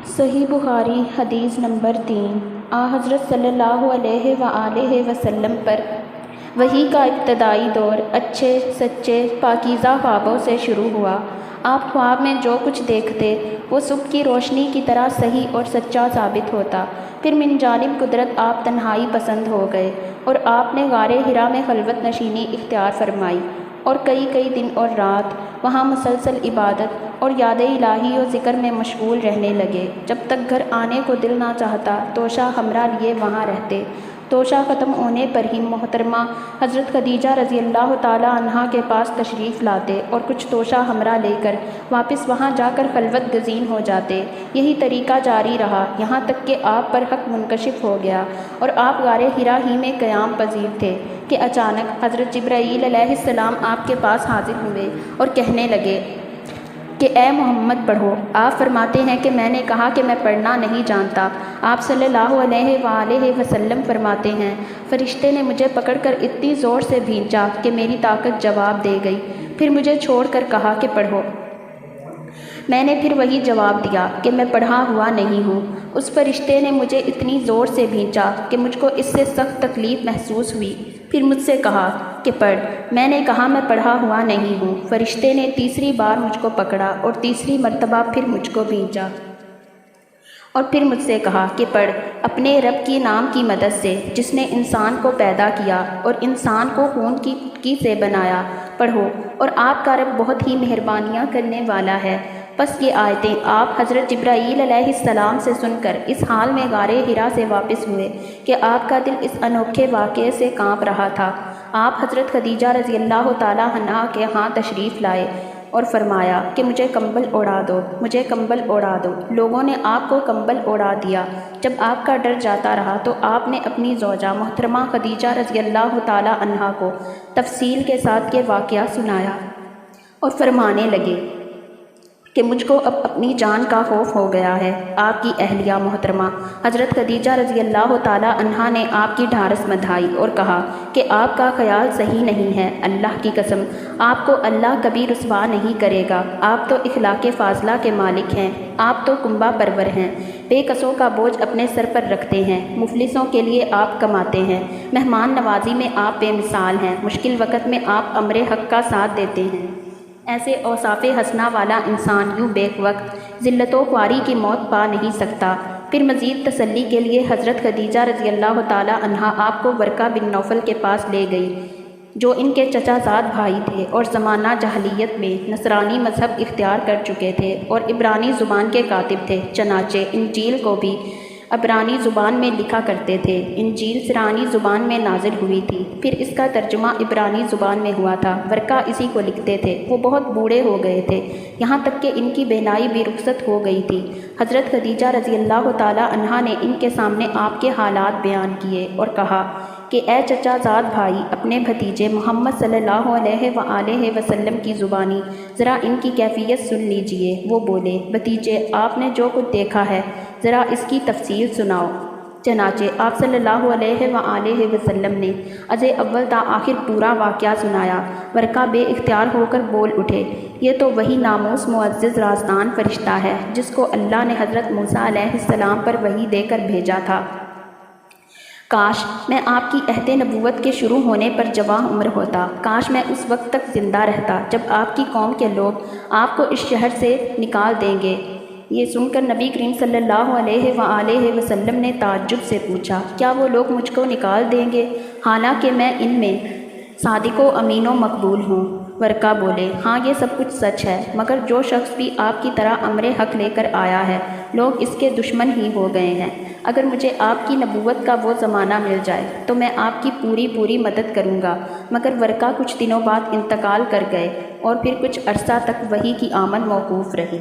صحیح بخاری حدیث نمبر 3۔ حضرت صلی اللہ علیہ وآلہ وسلم پر وحی کا ابتدائی دور اچھے سچے پاکیزہ خوابوں سے شروع ہوا۔ آپ خواب میں جو کچھ دیکھتے وہ صبح کی روشنی کی طرح صحیح اور سچا ثابت ہوتا۔ پھر من جانب قدرت آپ تنہائی پسند ہو گئے اور آپ نے غار حرا میں خلوت نشینی اختیار فرمائی اور کئی دن اور رات وہاں مسلسل عبادت اور یاد الہی و ذکر میں مشغول رہنے لگے۔ جب تک گھر آنے کو دل نہ چاہتا توشہ حمرا لیے وہاں رہتے۔ توشہ ختم ہونے پر ہی محترمہ حضرت خدیجہ رضی اللہ تعالی عنہا کے پاس تشریف لاتے اور کچھ توشہ حمرا لے کر واپس وہاں جا کر خلوت گزین ہو جاتے۔ یہی طریقہ جاری رہا یہاں تک کہ آپ پر حق منکشف ہو گیا اور آپ غار حرا ہی میں قیام پذیر تھے کہ اچانک حضرت جبرائیل علیہ السلام آپ کے پاس حاضر ہوئے اور کہنے لگے کہ اے محمد پڑھو۔ آپ فرماتے ہیں کہ میں نے کہا کہ میں پڑھنا نہیں جانتا۔ آپ صلی اللہ علیہ وآلہ وسلم فرماتے ہیں فرشتے نے مجھے پکڑ کر اتنی زور سے بھینچا کہ میری طاقت جواب دے گئی، پھر مجھے چھوڑ کر کہا کہ پڑھو۔ میں نے پھر وہی جواب دیا کہ میں پڑھا ہوا نہیں ہوں۔ اس فرشتے نے مجھے اتنی زور سے بھینچا کہ مجھ کو اس سے سخت تکلیف محسوس ہوئی، پھر مجھ سے کہا کہ پڑھ۔ میں نے کہا میں پڑھا ہوا نہیں ہوں۔ فرشتے نے تیسری بار مجھ کو پکڑا اور تیسری مرتبہ پھر مجھ کو بھینچا اور پھر مجھ سے کہا کہ پڑھ اپنے رب کی نام کی مدد سے جس نے انسان کو پیدا کیا اور انسان کو خون کی سے بنایا، پڑھو اور آپ کا رب بہت ہی مہربانیاں کرنے والا ہے۔ پس یہ آیتیں آپ حضرت جبرائیل علیہ السلام سے سن کر اس حال میں غار حرا سے واپس ہوئے کہ آپ کا دل اس انوکھے واقعے سے کانپ رہا تھا۔ آپ حضرت خدیجہ رضی اللہ تعالیٰ عنہا کے ہاں تشریف لائے اور فرمایا کہ مجھے کمبل اوڑھا دو، مجھے کمبل اوڑھا دو۔ لوگوں نے آپ کو کمبل اوڑھا دیا۔ جب آپ کا ڈر جاتا رہا تو آپ نے اپنی زوجہ محترمہ خدیجہ رضی اللہ تعالیٰ عنہا کو تفصیل کے ساتھ یہ واقعہ سنایا اور فرمانے لگے کہ مجھ کو اب اپنی جان کا خوف ہو گیا ہے۔ آپ کی اہلیہ محترمہ حضرت خدیجہ رضی اللہ تعالیٰ عنہا نے آپ کی ڈھارس بندھائی اور کہا کہ آپ کا خیال صحیح نہیں ہے، اللہ کی قسم آپ کو اللہ کبھی رسوا نہیں کرے گا۔ آپ تو اخلاق فاضلہ کے مالک ہیں، آپ تو کنبہ پرور ہیں، بے کسوں کا بوجھ اپنے سر پر رکھتے ہیں، مفلسوں کے لیے آپ کماتے ہیں، مہمان نوازی میں آپ بے مثال ہیں، مشکل وقت میں آپ امر حق کا ساتھ دیتے ہیں۔ ایسے اوصاف حسنہ والا انسان یوں بیک وقت ذلت و خواری کی موت پا نہیں سکتا۔ پھر مزید تسلی کے لیے حضرت خدیجہ رضی اللہ تعالیٰ عنہا آپ کو ورقہ بن نوفل کے پاس لے گئی جو ان کے چچا زاد بھائی تھے اور زمانہ جاہلیت میں نصرانی مذہب اختیار کر چکے تھے اور عبرانی زبان کے کاتب تھے، چنانچہ انجیل کو بھی عبرانی زبان میں لکھا کرتے تھے۔ انجیل سرانی زبان میں نازل ہوئی تھی، پھر اس کا ترجمہ عبرانی زبان میں ہوا تھا۔ ورقہ اسی کو لکھتے تھے۔ وہ بہت بوڑھے ہو گئے تھے، یہاں تک کہ ان کی بینائی بھی رخصت ہو گئی تھی۔ حضرت خدیجہ رضی اللہ تعالیٰ عنہا نے ان کے سامنے آپ کے حالات بیان کیے اور کہا کہ اے چچا زاد بھائی، اپنے بھتیجے محمد صلی اللہ علیہ وآلہ وسلم کی زبانی ذرا ان کی کیفیت سن لیجئے۔ وہ بولے بھتیجے آپ نے جو کچھ دیکھا ہے ذرا اس کی تفصیل سناؤ۔ چنانچہ آپ صلی اللہ علیہ وآلہ وسلم نے از اول تا آخر پورا واقعہ سنایا۔ ورقہ بے اختیار ہو کر بول اٹھے، یہ تو وہی ناموس معزز رازدان فرشتہ ہے جس کو اللہ نے حضرت موسیٰ علیہ السلام پر وحی دے کر بھیجا تھا۔ کاش میں آپ کی عہد نبوت کے شروع ہونے پر جوان عمر ہوتا، کاش میں اس وقت تک زندہ رہتا جب آپ کی قوم کے لوگ آپ کو اس شہر سے نکال دیں گے۔ یہ سن کر نبی کریم صلی اللہ علیہ وآلہ وسلم نے تعجب سے پوچھا، کیا وہ لوگ مجھ کو نکال دیں گے حالانکہ میں ان میں صادق و امین و مقبول ہوں؟ ورقہ بولے ہاں یہ سب کچھ سچ ہے، مگر جو شخص بھی آپ کی طرح امر حق لے کر آیا ہے لوگ اس کے دشمن ہی ہو گئے ہیں۔ اگر مجھے آپ کی نبوت کا وہ زمانہ مل جائے تو میں آپ کی پوری مدد کروں گا۔ مگر ورقہ کچھ دنوں بعد انتقال کر گئے اور پھر کچھ عرصہ تک وحی کی آمد موقوف رہی۔